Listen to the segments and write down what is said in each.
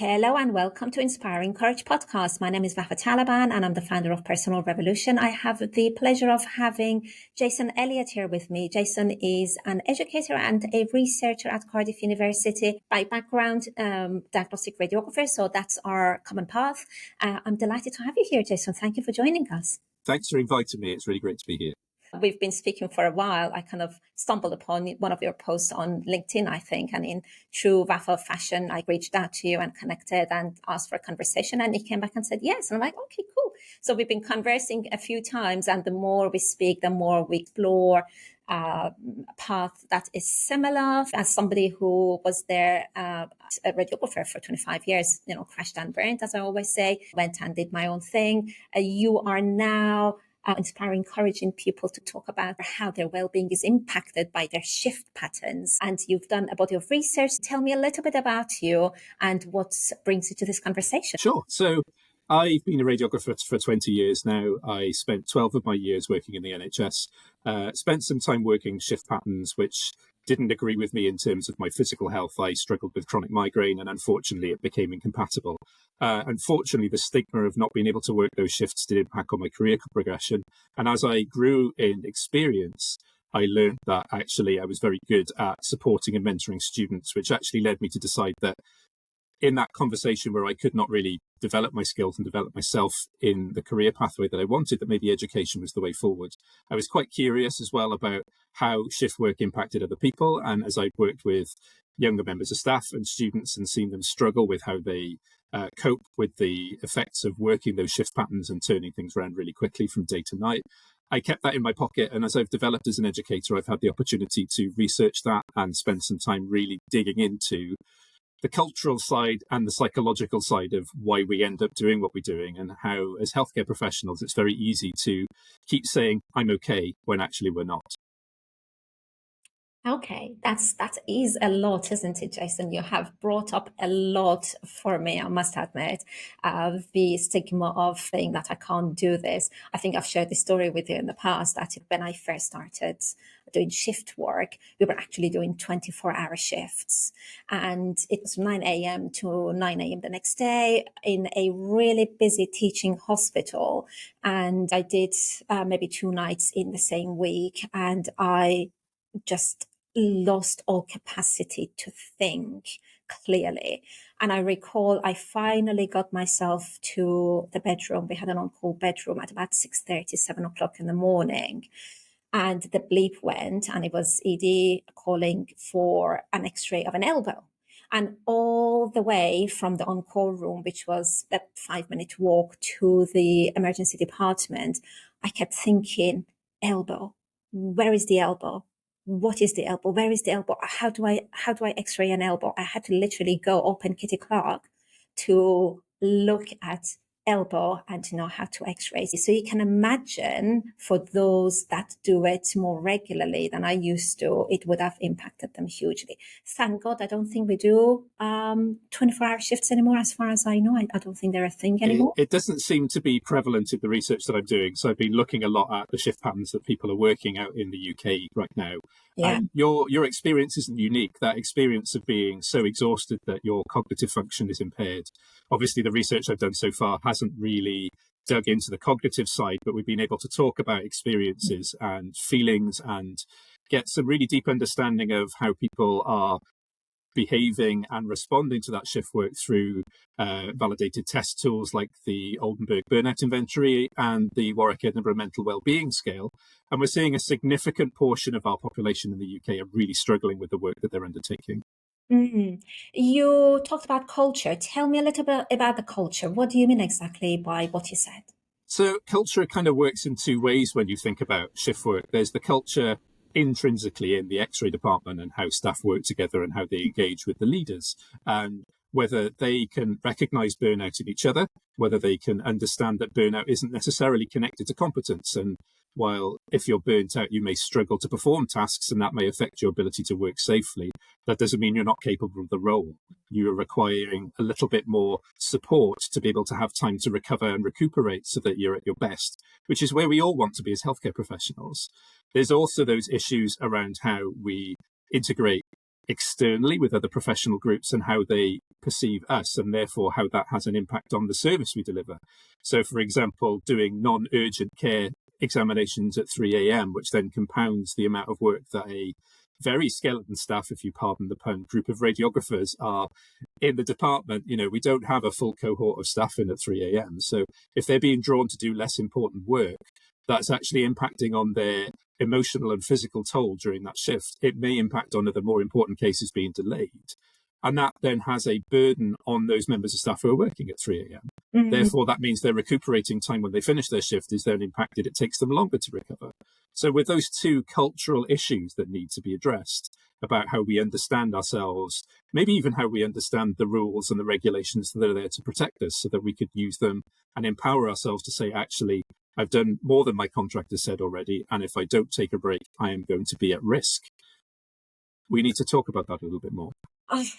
Hello and welcome to Inspiring Courage podcast. My name is Vafa Taleban and I'm the founder of Personal Revolution. I have the pleasure of having Jason Elliott here with me. Jason is an educator and a researcher at Cardiff University. By background, diagnostic radiographer, so that's our common path. I'm delighted to have you here, Jason. Thank you for joining us. Thanks for inviting me. It's really great to be here. We've been speaking for a while. I kind of stumbled upon one of your posts on LinkedIn, I think, and in true Vafa fashion, I reached out to you and connected and asked for a conversation, and you came back and said yes. And I'm like, okay, cool. So we've been conversing a few times, and the more we speak, the more we explore a path that is similar. As somebody who was there, a radiographer for 25 years, crashed and burned, as I always say, went and did my own thing. You are now inspiring, encouraging people to talk about how their well-being is impacted by their shift patterns. And you've done a body of research. Tell me a little bit about you and what brings you to this conversation. Sure. So I've been a radiographer for 20 years now. I spent 12 of my years working in the NHS, spent some time working shift patterns, which didn't agree with me in terms of my physical health. I struggled with chronic migraine, and unfortunately it became incompatible. Unfortunately, the stigma of not being able to work those shifts did impact on my career progression. And as I grew in experience, I learned that actually I was very good at supporting and mentoring students, which actually led me to decide that in that conversation where I could not really develop my skills and develop myself in the career pathway that I wanted, that maybe education was the way forward. I was quite curious as well about how shift work impacted other people. And as I worked with younger members of staff and students and seen them struggle with how they cope with the effects of working those shift patterns and turning things around really quickly from day to night, I kept that in my pocket. And as I've developed as an educator, I've had the opportunity to research that and spend some time really digging into the cultural side and the psychological side of why we end up doing what we're doing, and how as healthcare professionals, it's very easy to keep saying, I'm okay, when actually we're not. Okay, that is a lot, isn't it, Jason? You have brought up a lot for me, I must admit, the stigma of saying that I can't do this. I think I've shared this story with you in the past, that when I first started doing shift work, we were actually doing 24-hour shifts. And it was 9 a.m. to 9 a.m. the next day in a really busy teaching hospital. And I did maybe 2 nights in the same week. And I just lost all capacity to think clearly. And I recall I finally got myself to the bedroom. We had an on-call bedroom at about 6:30, 7 o'clock in the morning. And the bleep went, and it was ED calling for an x-ray of an elbow. And all the way from the on-call room, which was a 5-minute walk, to the emergency department, I kept thinking, elbow, where is the elbow? What is the elbow? Where is the elbow? How do I x-ray an elbow? I had to literally go open Kitty Clark to look at elbow and to know how to x-ray. So you can imagine, for those that do it more regularly than I used to, it would have impacted them hugely. Thank God I don't think we do 24-hour shifts anymore, as far as I know. I don't think they're a thing anymore. It doesn't seem to be prevalent in the research that I'm doing. So I've been looking a lot at the shift patterns that people are working out in the UK right now. Yeah. Your experience isn't unique. That experience of being so exhausted that your cognitive function is impaired. Obviously, the research I've done so far hasn't really dug into the cognitive side, but we've been able to talk about experiences and feelings and get some really deep understanding of how people are behaving and responding to that shift work through validated test tools like the Oldenburg Burnout Inventory and the Warwick Edinburgh Mental Wellbeing Scale. And we're seeing a significant portion of our population in the UK are really struggling with the work that they're undertaking. Mm-hmm. You talked about culture. Tell me a little bit about the culture. What do you mean exactly by what you said? So culture kind of works in 2 ways when you think about shift work. There's the culture intrinsically in the X-ray department and how staff work together and how they engage with the leaders, and whether they can recognize burnout in each other, whether they can understand that burnout isn't necessarily connected to competence. And while if you're burnt out, you may struggle to perform tasks and that may affect your ability to work safely, that doesn't mean you're not capable of the role. You're requiring a little bit more support to be able to have time to recover and recuperate so that you're at your best, which is where we all want to be as healthcare professionals. There's also those issues around how we integrate externally with other professional groups and how they perceive us, and therefore how that has an impact on the service we deliver. So, for example, doing non-urgent care examinations at 3 a.m., which then compounds the amount of work that a very skeleton staff, if you pardon the pun, group of radiographers are in the department. We don't have a full cohort of staff in at 3 a.m. So if they're being drawn to do less important work, that's actually impacting on their emotional and physical toll during that shift. It may impact on other more important cases being delayed. And that then has a burden on those members of staff who are working at 3 a.m. Mm-hmm. Therefore, that means their recuperating time when they finish their shift is then impacted. It takes them longer to recover. So with those two cultural issues that need to be addressed about how we understand ourselves, maybe even how we understand the rules and the regulations that are there to protect us so that we could use them and empower ourselves to say, actually, I've done more than my contractor said already, and if I don't take a break, I am going to be at risk. We need to talk about that a little bit more.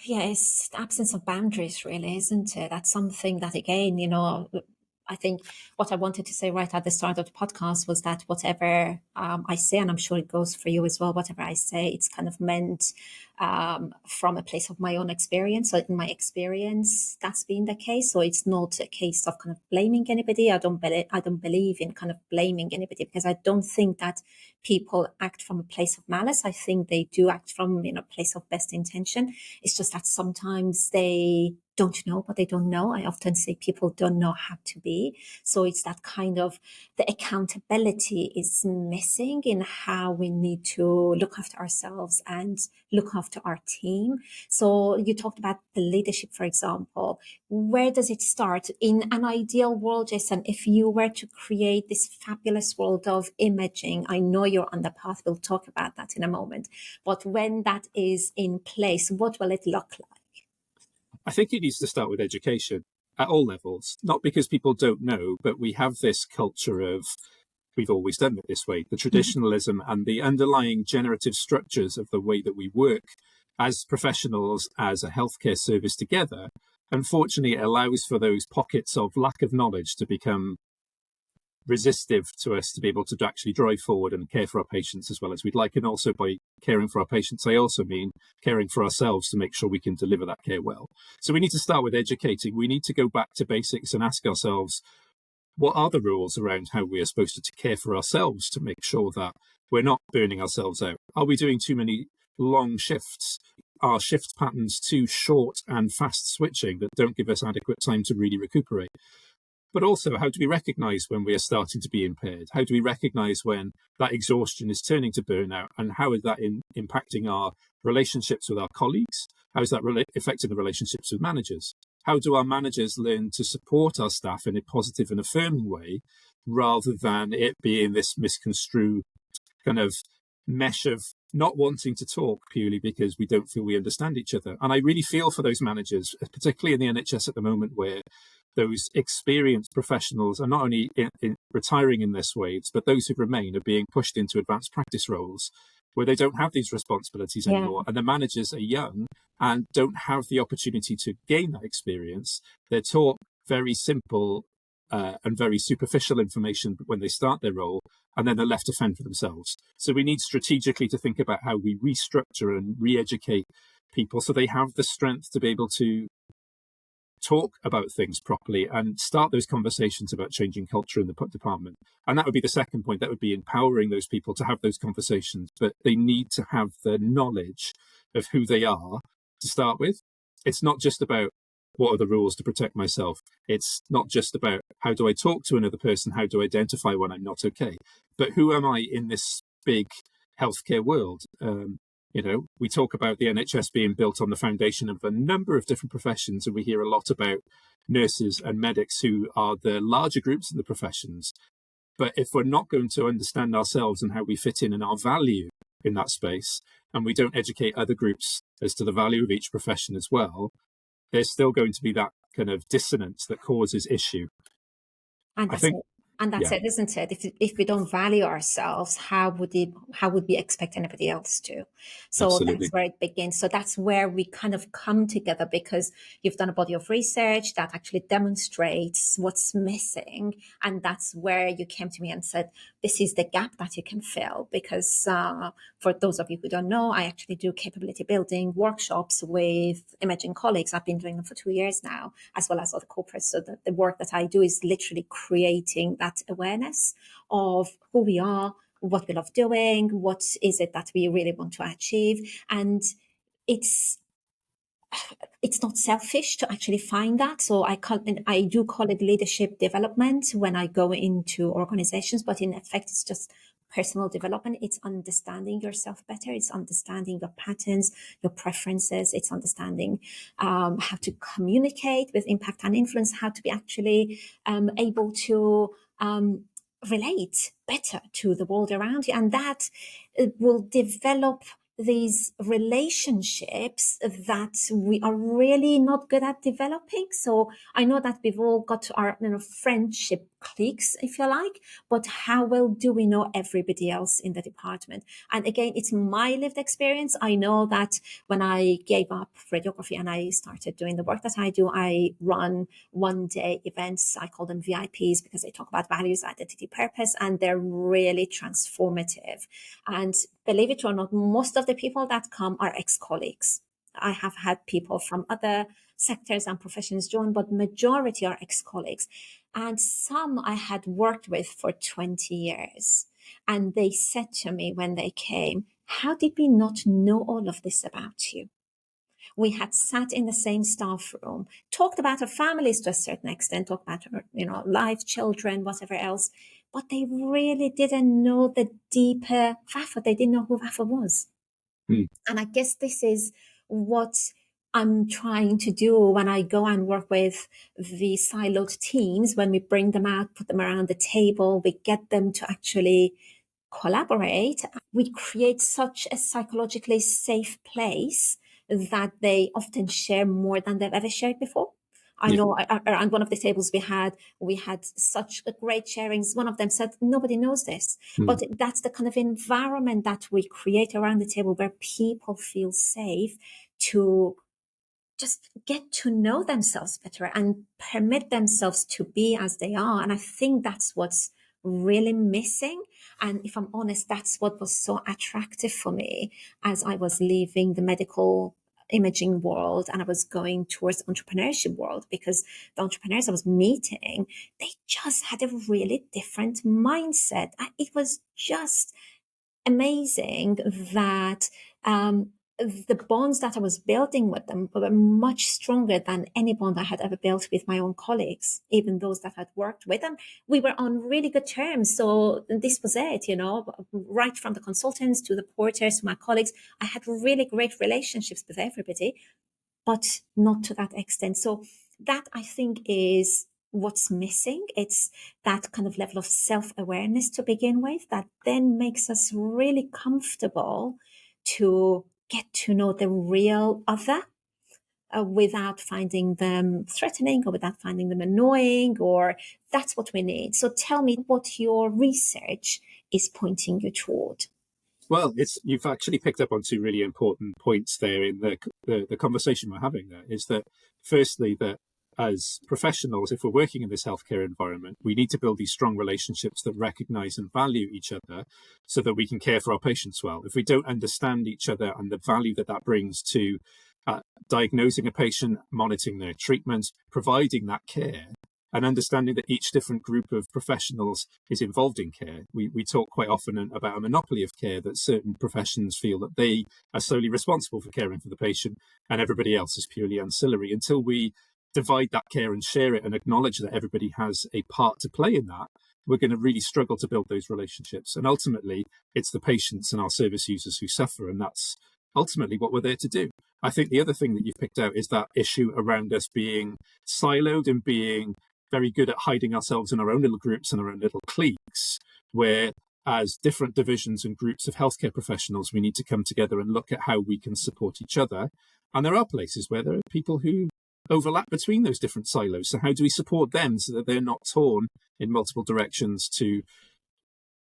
Yeah, it's the absence of boundaries, really, isn't it? That's something that, again, I think what I wanted to say right at the start of the podcast was that whatever I say, and I'm sure it goes for you as well, whatever I say, it's kind of meant from a place of my own experience. So in my experience, that's been the case. So it's not a case of kind of blaming anybody. I don't believe in kind of blaming anybody, because I don't think that people act from a place of malice. I think they do act from a place of best intention. It's just that sometimes they don't know what they don't know. I often say people don't know how to be. So it's that kind of, the accountability is missing in how we need to look after ourselves and look after our team. So you talked about the leadership, for example. Where does it start? In an ideal world, Jason, if you were to create this fabulous world of imaging, I know you're on the path, we'll talk about that in a moment, but when that is in place, what will it look like? I think it needs to start with education at all levels, not because people don't know, but we have this culture of, we've always done it this way, the traditionalism and the underlying generative structures of the way that we work as professionals, as a healthcare service together. Unfortunately, it allows for those pockets of lack of knowledge to become resistive to us to be able to actually drive forward and care for our patients as well as we'd like. And also, by caring for our patients, I also mean caring for ourselves to make sure we can deliver that care well. So we need to start with educating. We need to go back to basics and ask ourselves, what are the rules around how we are supposed to care for ourselves to make sure that we're not burning ourselves out? Are we doing too many long shifts? Are shift patterns too short and fast switching that don't give us adequate time to really recuperate? But also, how do we recognize when we are starting to be impaired? How do we recognize when that exhaustion is turning to burnout? And how is that impacting our relationships with our colleagues? How is that affecting the relationships with managers? How do our managers learn to support our staff in a positive and affirming way, rather than it being this misconstrued kind of mesh of not wanting to talk purely because we don't feel we understand each other? And I really feel for those managers, particularly in the NHS at the moment, where those experienced professionals are not only retiring in this waves, but those who remain are being pushed into advanced practice roles where they don't have these responsibilities anymore. And the managers are young and don't have the opportunity to gain that experience. They're taught very simple and very superficial information when they start their role, and then they're left to fend for themselves. So we need strategically to think about how we restructure and re-educate people so they have the strength to be able to talk about things properly and start those conversations about changing culture in the department. And that would be the second point. That would be empowering those people to have those conversations, but they need to have the knowledge of who they are to start with. It's not just about what are the rules to protect myself. It's not just about how do I talk to another person, how do I identify when I'm not okay, but who am I in this big healthcare world? We talk about the NHS being built on the foundation of a number of different professions, and we hear a lot about nurses and medics who are the larger groups in the professions. But if we're not going to understand ourselves and how we fit in and our value in that space, and we don't educate other groups as to the value of each profession as well, there's still going to be that kind of dissonance that causes issue. And I think And that's Yeah, it, isn't it? If we don't value ourselves, how would we expect anybody else to? So that's absolutely. where it begins. So that's where we kind of come together, because you've done a body of research that actually demonstrates what's missing, and that's where you came to me and said, "This is the gap that you can fill." Because for those of you who don't know, I actually do capability building workshops with imaging colleagues. I've been doing them for 2 years now, as well as other corporates. So the work that I do is literally creating that awareness of who we are, what we love doing, what is it that we really want to achieve. And it's it's not selfish to actually find that. So I do call it leadership development when I go into organizations, but in effect, it's just personal development. It's understanding yourself better. It's understanding your patterns, your preferences. It's understanding how to communicate with impact and influence, how to be actually able to relate better to the world around you. And that will develop these relationships that we are really not good at developing. So I know that we've all got our friendship cliques, if you like, but how well do we know everybody else in the department? And again, it's my lived experience. I know that when I gave up radiography and I started doing the work that I do, I run 1-day events. I call them VIPs because they talk about values, identity, purpose, and they're really transformative. And believe it or not, most of the people that come are ex-colleagues. I have had people from other sectors and professions join, but majority are ex-colleagues. And some I had worked with for 20 years. And they said to me when they came, "How did we not know all of this about you?" We had sat in the same staff room, talked about our families to a certain extent, talked about our, life, children, whatever else, but they really didn't know the deeper Vafa. They didn't know who Vafa was. Mm. And I guess this is what I'm trying to do when I go and work with the siloed teams. When we bring them out, put them around the table, we get them to actually collaborate. We create such a psychologically safe place that they often share more than they've ever shared before. I Yeah. know around one of the tables we had such a great sharings. One of them said, "Nobody knows this." Mm. But that's the kind of environment that we create around the table where people feel safe to just get to know themselves better and permit themselves to be as they are. And I think that's what's really missing. And if I'm honest, that's what was so attractive for me as I was leaving the medical imaging world and I was going towards the entrepreneurship world, because the entrepreneurs I was meeting, they just had a really different mindset. It was just amazing that the bonds that I was building with them were much stronger than any bond I had ever built with my own colleagues, even those that I'd worked with. And we were on really good terms. So this was it, right from the consultants to the porters to my colleagues. I had really great relationships with everybody, but not to that extent. So that, I think, is what's missing. It's that kind of level of self-awareness to begin with that then makes us really comfortable to get to know the real other without finding them threatening or without finding them annoying, or that's what we need. So tell me what your research is pointing you toward. Well, you've actually picked up on two really important points there in the conversation we're having. There is that, firstly, that as professionals, if we're working in this healthcare environment, we need to build these strong relationships that recognize and value each other so that we can care for our patients well. If we don't understand each other and the value that brings to diagnosing a patient, monitoring their treatment, providing that care, and understanding that each different group of professionals is involved in care. We talk quite often about a monopoly of care, that certain professions feel that they are solely responsible for caring for the patient and everybody else is purely ancillary. Until we divide that care and share it and acknowledge that everybody has a part to play in that, we're going to really struggle to build those relationships. And ultimately, it's the patients and our service users who suffer, and that's ultimately what we're there to do. I think the other thing that you've picked out is that issue around us being siloed and being very good at hiding ourselves in our own little groups and our own little cliques, where as different divisions and groups of healthcare professionals, we need to come together and look at how we can support each other. And there are places where there are people who overlap between those different silos. So how do we support them so that they're not torn in multiple directions to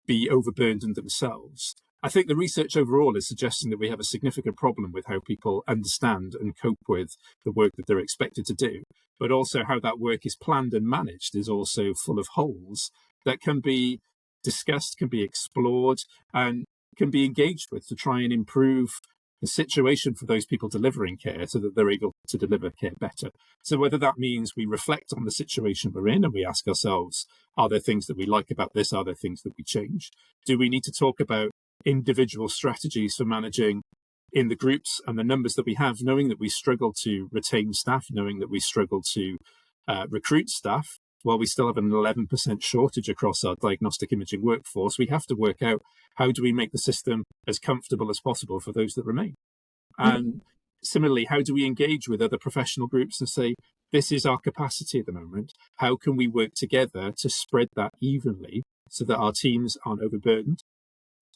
be overburdened themselves? I think the research overall is suggesting that we have a significant problem with how people understand and cope with the work that they're expected to do, but also how that work is planned and managed is also full of holes that can be discussed, can be explored, and can be engaged with to try and improve the situation for those people delivering care so that they're able to deliver care better. So whether that means we reflect on the situation we're in and we ask ourselves, are there things that we like about this? Are there things that we change? Do we need to talk about individual strategies for managing in the groups and the numbers that we have, knowing that we struggle to retain staff, knowing that we struggle to recruit staff, while we still have an 11% shortage across our diagnostic imaging workforce, we have to work out how do we make the system as comfortable as possible for those that remain. And similarly, how do we engage with other professional groups and say, this is our capacity at the moment. How can we work together to spread that evenly so that our teams aren't overburdened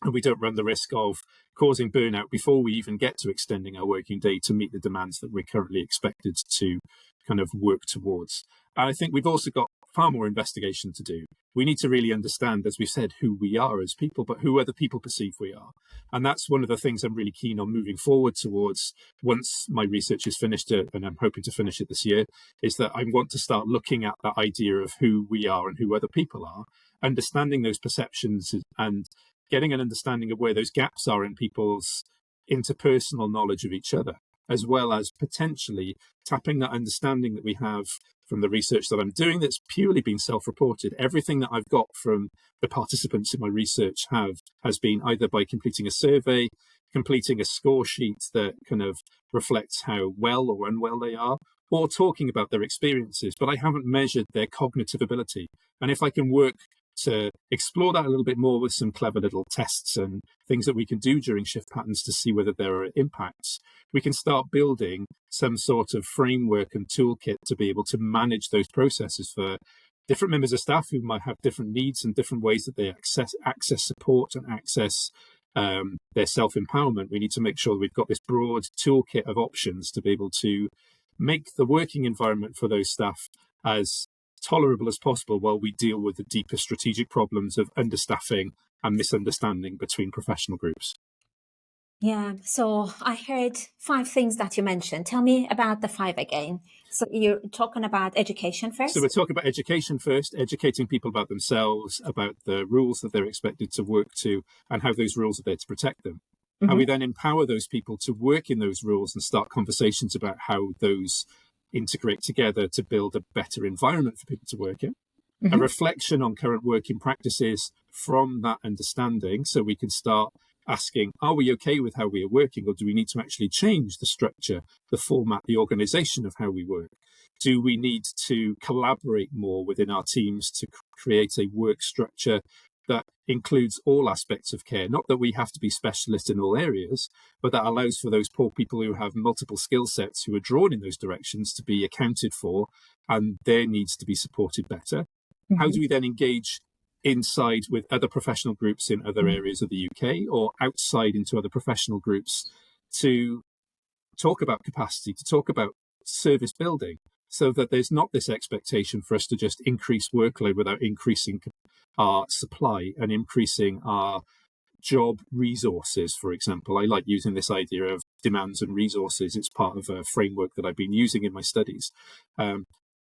and we don't run the risk of causing burnout before we even get to extending our working day to meet the demands that we're currently expected to kind of work towards. And I think we've also got far more investigation to do. We need to really understand, as we've said, who we are as people, but who other people perceive we are. And that's one of the things I'm really keen on moving forward towards once my research is finished, and I'm hoping to finish it this year, is that I want to start looking at that idea of who we are and who other people are, understanding those perceptions and getting an understanding of where those gaps are in people's interpersonal knowledge of each other, as well as potentially tapping that understanding that we have from the research that I'm doing that's purely been self-reported. Everything that I've got from the participants in my research has been either by completing a survey, completing a score sheet that kind of reflects how well or unwell they are, or talking about their experiences, but I haven't measured their cognitive ability. And if I can work to explore that a little bit more with some clever little tests and things that we can do during shift patterns to see whether there are impacts, we can start building some sort of framework and toolkit to be able to manage those processes for different members of staff who might have different needs and different ways that they access support and access their self-empowerment. We need to make sure that we've got this broad toolkit of options to be able to make the working environment for those staff as tolerable as possible while we deal with the deeper strategic problems of understaffing and misunderstanding between professional groups. Yeah, so I heard 5 things that you mentioned. Tell me about the 5 again. So you're talking about education first? So we're talking about education first, educating people about themselves, about the rules that they're expected to work to, and how those rules are there to protect them. Mm-hmm. How we then empower those people to work in those rules and start conversations about how those integrate together to build a better environment for people to work in. Mm-hmm. A reflection on current working practices from that understanding, so we can start asking, are we okay with how we are working, or do we need to actually change the structure, the format, the organization of how we work? Do we need to collaborate more within our teams to create a work structure that includes all aspects of care? Not that we have to be specialists in all areas, but that allows for those poor people who have multiple skill sets who are drawn in those directions to be accounted for and their needs to be supported better. Mm-hmm. How do we then engage inside with other professional groups in other areas of the UK or outside into other professional groups to talk about capacity, to talk about service building, so that there's not this expectation for us to just increase workload without increasing our supply and increasing our job resources, for example. I like using this idea of demands and resources. It's part of a framework that I've been using in my studies.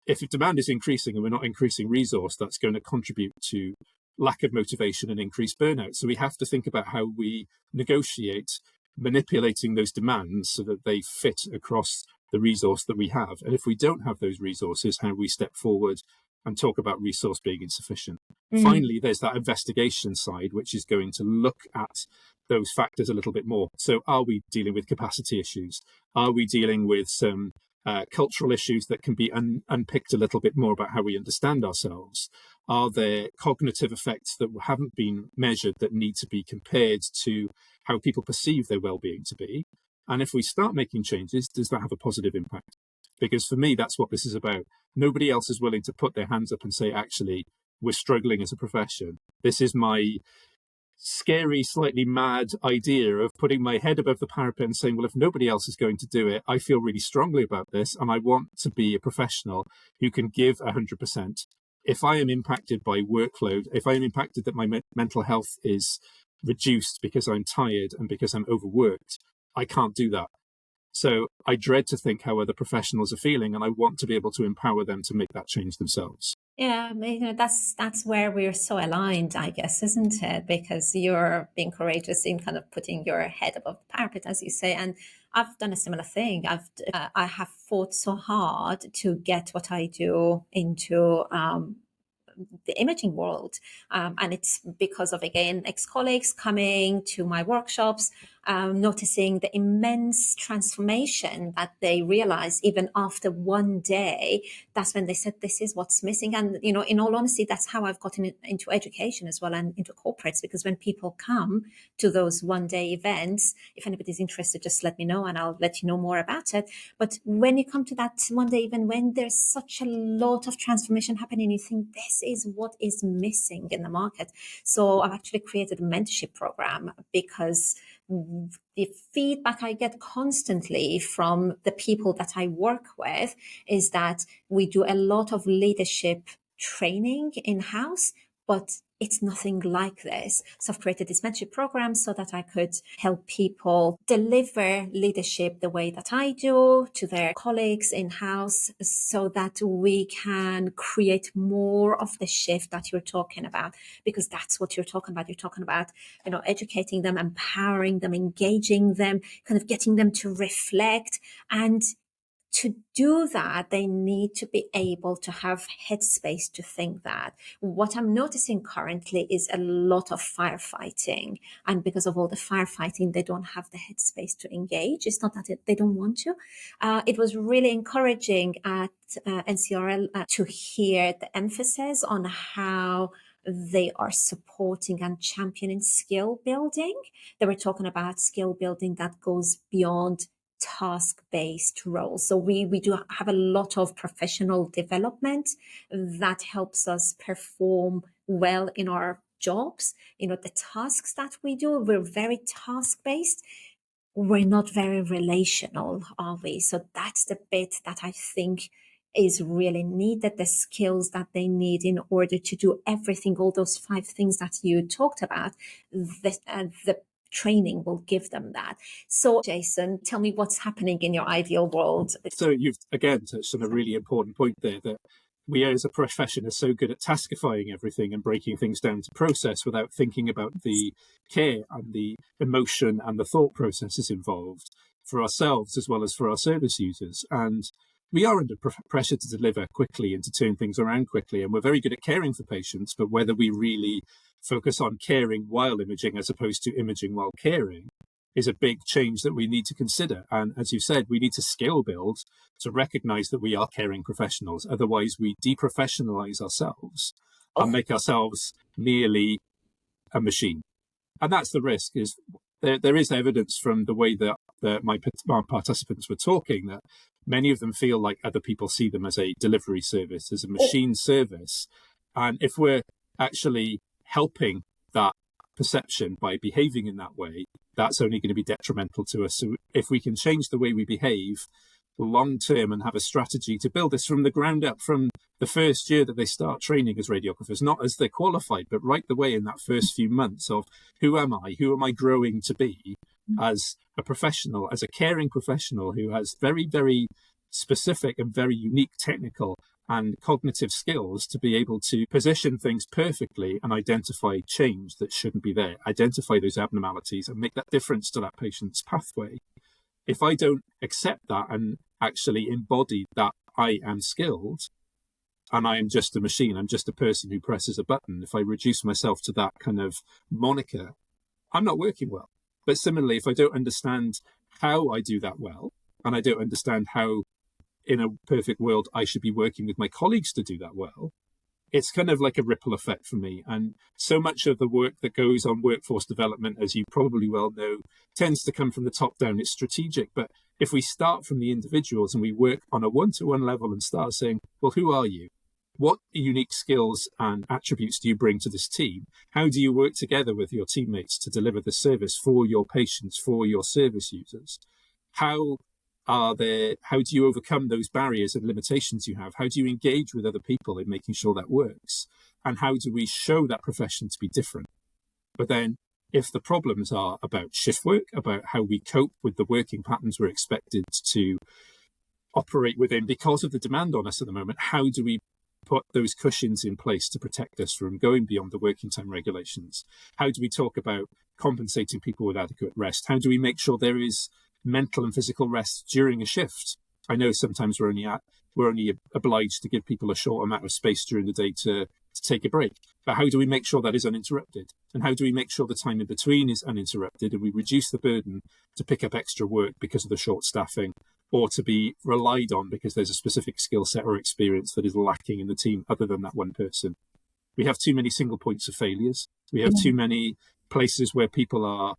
If demand is increasing and we're not increasing resource, that's going to contribute to lack of motivation and increased burnout. So we have to think about how we negotiate manipulating those demands so that they fit across the resource that we have. And if we don't have those resources, how we step forward and talk about resource being insufficient. Mm-hmm. Finally, there's that investigation side, which is going to look at those factors a little bit more. So are we dealing with capacity issues? Are we dealing with some cultural issues that can be unpicked a little bit more about how we understand ourselves? Are there cognitive effects that haven't been measured that need to be compared to how people perceive their well-being to be? And if we start making changes, does that have a positive impact? Because for me, that's what this is about. Nobody else is willing to put their hands up and say, actually, we're struggling as a profession. This is my scary, slightly mad idea of putting my head above the parapet and saying, well, if nobody else is going to do it, I feel really strongly about this, and I want to be a professional who can give 100%. If I am impacted by workload, if I am impacted that my mental health is reduced because I'm tired and because I'm overworked, I can't do that. So I dread to think how other professionals are feeling, and I want to be able to empower them to make that change themselves. Yeah, I mean, that's where we're so aligned, I guess, isn't it? Because you're being courageous in kind of putting your head above the parapet, as you say, and I've done a similar thing. I have fought so hard to get what I do into the imaging world. And it's because of, again, ex-colleagues coming to my workshops, noticing the immense transformation that they realize even after one day. That's when they said, this is what's missing. And, you know, in all honesty, that's how I've gotten into education as well and into corporates, because when people come to those one-day events, if anybody's interested, just let me know and I'll let you know more about it. But when you come to that one-day event, when there's such a lot of transformation happening, you think this is what is missing in the market. So I've actually created a mentorship program, because the feedback I get constantly from the people that I work with is that we do a lot of leadership training in-house, but it's nothing like this. So I've created this mentorship program so that I could help people deliver leadership the way that I do to their colleagues in-house, so that we can create more of the shift that you're talking about, because that's what you're talking about. You're talking about, you know, educating them, empowering them, engaging them, kind of getting them to reflect. And to do that, they need to be able to have headspace to think that. What I'm noticing currently is a lot of firefighting. And because of all the firefighting, they don't have the headspace to engage. It's not that they don't want to. It was really encouraging at NCRL to hear the emphasis on how they are supporting and championing skill building. They were talking about skill building that goes beyond task-based roles. So we do have a lot of professional development that helps us perform well in our jobs. You know, the tasks that we do, we're very task-based. We're not very relational, are we? So that's the bit that I think is really needed, the skills that they need in order to do everything, all those 5 things that you talked about. The training will give them that. So, Jason, tell me what's happening in your ideal world. So you've again touched on a really important point there, that we as a profession are so good at taskifying everything and breaking things down to process without thinking about the care and the emotion and the thought processes involved for ourselves as well as for our service users. And we are under pressure to deliver quickly and to turn things around quickly. And we're very good at caring for patients, but whether we really focus on caring while imaging as opposed to imaging while caring is a big change that we need to consider. And as you said, we need to skill build to recognize that we are caring professionals. Otherwise, we deprofessionalize ourselves and make ourselves merely a machine. And that's the risk. Is there is evidence from the way that my participants were talking that many of them feel like other people see them as a delivery service, as a machine service. And if we're actually helping that perception by behaving in that way, that's only going to be detrimental to us. So if we can change the way we behave long term and have a strategy to build this from the ground up, from the first year that they start training as radiographers, not as they're qualified, but right the way in that first few months of who am I growing to be as a professional, as a caring professional who has very, very specific and very unique technical and cognitive skills to be able to position things perfectly and identify change that shouldn't be there, identify those abnormalities and make that difference to that patient's pathway. If I don't accept that and actually embody that I am skilled and I am just a machine, I'm just a person who presses a button, if I reduce myself to that kind of moniker, I'm not working well. But similarly, if I don't understand how I do that well, and I don't understand how in a perfect world I should be working with my colleagues to do that well, it's kind of like a ripple effect for me. And so much of the work that goes on workforce development, as you probably well know, tends to come from the top down. It's strategic. But if we start from the individuals and we work on a one-to-one level and start saying, well, who are you? what unique skills and attributes do you bring to this team? How do you work together with your teammates to deliver the service for your patients, for your service users? How do you overcome those barriers and limitations you have? How do you engage with other people in making sure that works? And how do we show that profession to be different? But then if the problems are about shift work, about how we cope with the working patterns we're expected to operate within because of the demand on us at the moment, how do we put those cushions in place to protect us from going beyond the working time regulations? How do we talk about compensating people with adequate rest? How do we make sure there is mental and physical rest during a shift? I know sometimes we're only obliged to give people a short amount of space during the day to take a break. But how do we make sure that is uninterrupted? And how do we make sure the time in between is uninterrupted and we reduce the burden to pick up extra work because of the short staffing, or to be relied on because there's a specific skill set or experience that is lacking in the team other than that one person? We have too many single points of failures. We have too many places where people are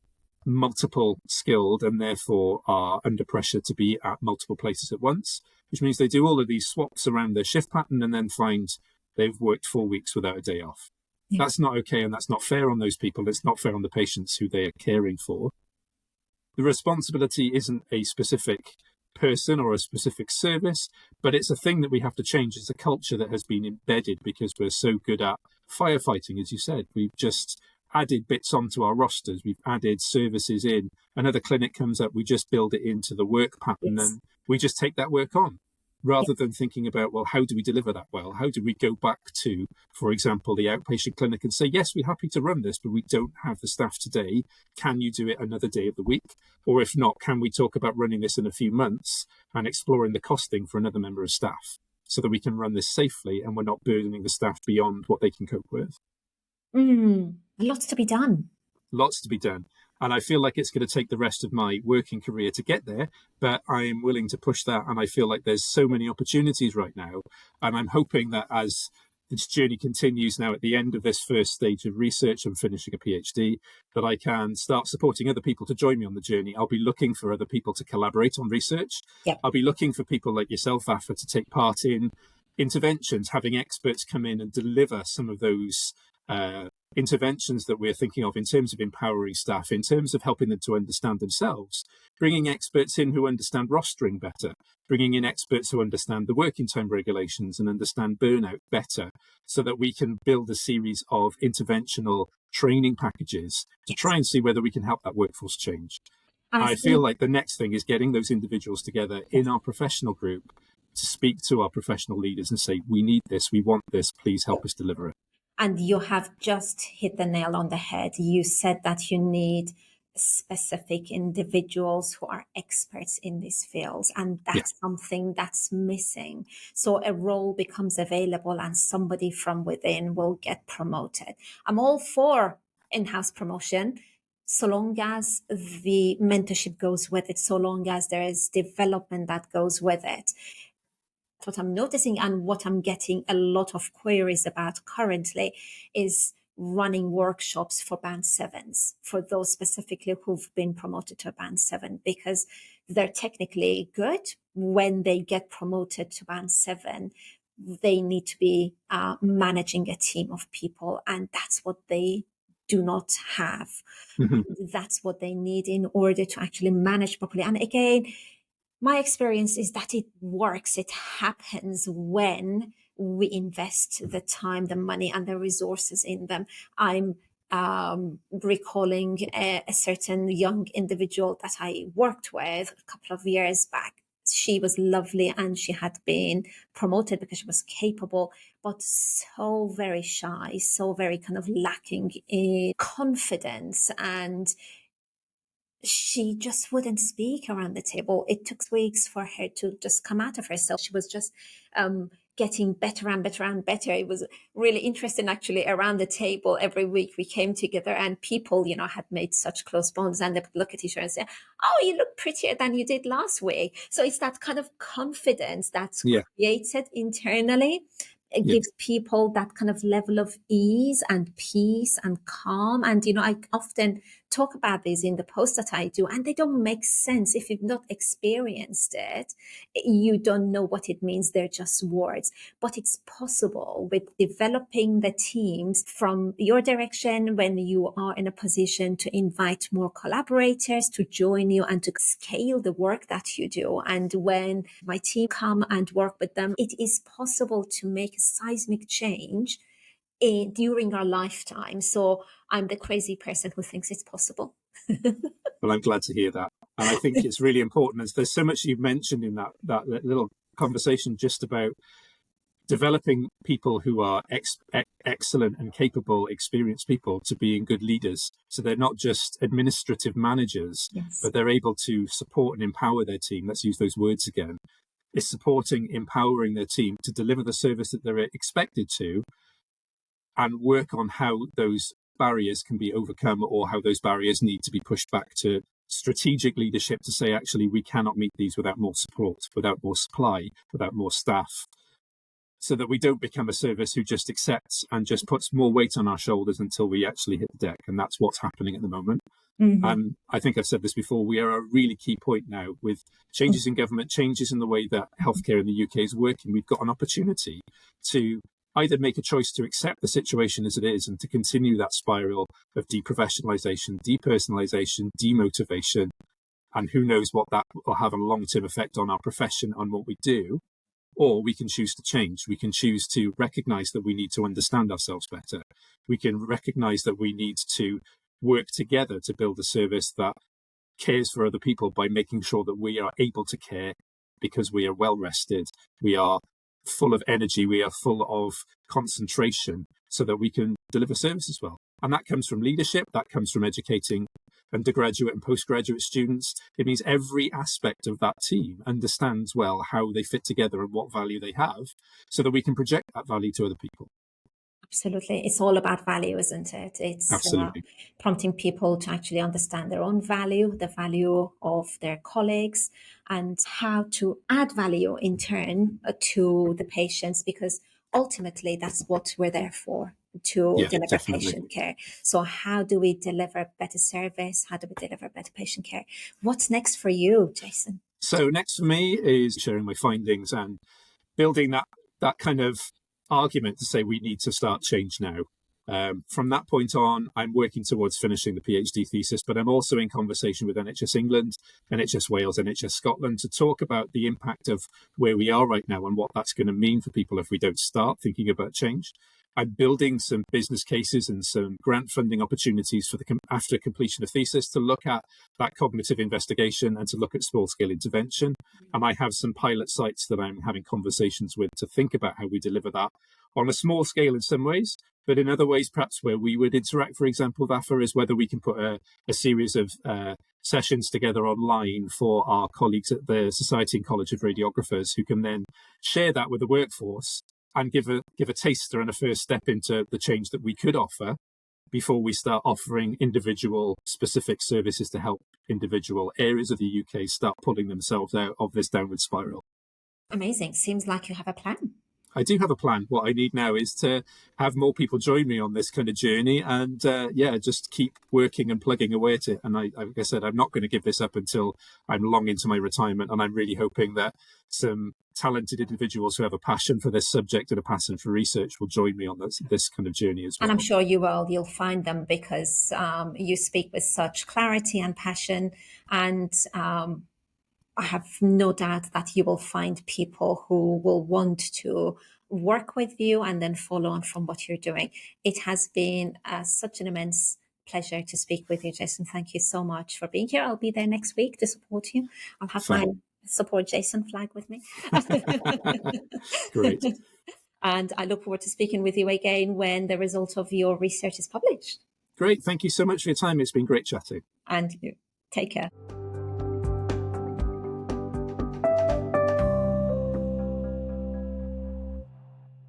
multiple skilled and therefore are under pressure to be at multiple places at once, which means they do all of these swaps around their shift pattern and then find they've worked 4 weeks without a day off. Yeah. That's not okay, and that's not fair on those people. It's not fair on the patients who they are caring for. The responsibility isn't a specific person or a specific service, but it's a thing that we have to change. It's a culture that has been embedded because we're so good at firefighting, as you said. We've just added bits onto our rosters. We've added services in. Another clinic comes up, we just build it into the work pattern, and we just take that work on, rather than thinking about, well, how do we deliver that well? How do we go back to, for example, the outpatient clinic and say, yes, we're happy to run this, but we don't have the staff today. Can you do it another day of the week? Or if not, can we talk about running this in a few months and exploring the costing for another member of staff so that we can run this safely and we're not burdening the staff beyond what they can cope with? Lots to be done. Lots to be done. And I feel like it's going to take the rest of my working career to get there, but I'm willing to push that. And I feel like there's so many opportunities right now. And I'm hoping that as this journey continues now at the end of this first stage of research, I'm finishing a PhD, that I can start supporting other people to join me on the journey. I'll be looking for other people to collaborate on research. Yep. I'll be looking for people like yourself, Vafa, to take part in interventions, having experts come in and deliver some of those interventions that we're thinking of in terms of empowering staff, in terms of helping them to understand themselves, bringing experts in who understand rostering better, bringing in experts who understand the working time regulations and understand burnout better, so that we can build a series of interventional training packages to try and see whether we can help that workforce change. I feel like the next thing is getting those individuals together in our professional group to speak to our professional leaders and say, we need this, we want this, please help us deliver it. And you have just hit the nail on the head. You said that you need specific individuals who are experts in these fields, and that's something that's missing. So a role becomes available and somebody from within will get promoted. I'm all for in-house promotion, so long as the mentorship goes with it, so long as there is development that goes with it. What I'm noticing and what I'm getting a lot of queries about currently is running workshops for band 7s, for those specifically who've been promoted to band 7, because they're technically good. When they get promoted to band 7, they need to be managing a team of people, and that's what they do not have. That's what they need in order to actually manage properly. And again, my experience is that it works. It happens when we invest the time, the money, and the resources in them. I'm recalling a certain young individual that I worked with a couple of years back. She was lovely and she had been promoted because she was capable, but so very shy, so very kind of lacking in confidence, and she just wouldn't speak around the table. It took weeks for her to just come out of herself. She was just getting better and better and better. It was really interesting, actually. Around the table every week we came together, and people, had made such close bonds, and they would look at each other and say, oh, you look prettier than you did last week. So it's that kind of confidence that's created internally. It gives people that kind of level of ease and peace and calm. And, I often talk about this in the post that I do, and they don't make sense if you've not experienced it. You don't know what it means. They're just words. But it's possible with developing the teams from your direction when you are in a position to invite more collaborators to join you and to scale the work that you do. And when my team come and work with them, it is possible to make a seismic change during our lifetime. So I'm the crazy person who thinks it's possible. Well, I'm glad to hear that. And I think it's really important. As there's so much you've mentioned in that little conversation just about developing people who are excellent and capable, experienced people to being good leaders. So they're not just administrative managers, Yes. but they're able to support and empower their team. Let's use those words again. It's supporting, empowering their team to deliver the service that they're expected to, and work on how those barriers can be overcome, or how those barriers need to be pushed back to strategic leadership to say, actually, we cannot meet these without more support, without more supply, without more staff, so that we don't become a service who just accepts and just puts more weight on our shoulders until we actually hit the deck. And that's what's happening at the moment. Mm-hmm. And I think I've said this before, we are at a really key point now with changes in government, changes in the way that healthcare in the UK is working. We've got an opportunity to either make a choice to accept the situation as it is and to continue that spiral of deprofessionalisation, depersonalisation, demotivation, and who knows what that will have a long-term effect on our profession, on what we do. Or we can choose to change. We can choose to recognise that we need to understand ourselves better. We can recognise that we need to work together to build a service that cares for other people by making sure that we are able to care because we are well rested, we are full of energy, we are full of concentration, so that we can deliver services well. And that comes from leadership, that comes from educating undergraduate and postgraduate students. It means every aspect of that team understands well how they fit together and what value they have, so that we can project that value to other people. Absolutely. It's all about value, isn't it? It's Absolutely. prompting people to actually understand their own value, the value of their colleagues, and how to add value in turn to the patients, because ultimately that's what we're there for, to deliver Definitely. patient care. So how do we deliver better service? How do we deliver better patient care? What's next for you, Jason? So next for me is sharing my findings and building that kind of argument to say we need to start change now. From that point on, I'm working towards finishing the PhD thesis, but I'm also in conversation with NHS England, NHS Wales, NHS Scotland to talk about the impact of where we are right now and what that's going to mean for people if we don't start thinking about change. I'm building some business cases and some grant funding opportunities for after completion of thesis to look at that cognitive investigation and to look at small-scale intervention. And I have some pilot sites that I'm having conversations with to think about how we deliver that on a small scale in some ways, but in other ways, perhaps where we would interact, for example, Vafa, is whether we can put a series of sessions together online for our colleagues at the Society and College of Radiographers, who can then share that with the workforce and give a taster and a first step into the change that we could offer before we start offering individual specific services to help individual areas of the UK start pulling themselves out of this downward spiral. Amazing. Seems like you have a plan. I do have a plan. What I need now is to have more people join me on this kind of journey and, just keep working and plugging away at it. And like I said, I'm not going to give this up until I'm long into my retirement. And I'm really hoping that some talented individuals who have a passion for this subject and a passion for research will join me on this kind of journey as well. And I'm sure you will. You'll find them because you speak with such clarity and passion. And I have no doubt that you will find people who will want to work with you and then follow on from what you're doing. It has been such an immense pleasure to speak with you, Jason. Thank you so much for being here. I'll be there next week to support you. I'll have my support Jason flag with me. Great. And I look forward to speaking with you again when the result of your research is published. Great. Thank you so much for your time. It's been great chatting. And you take care.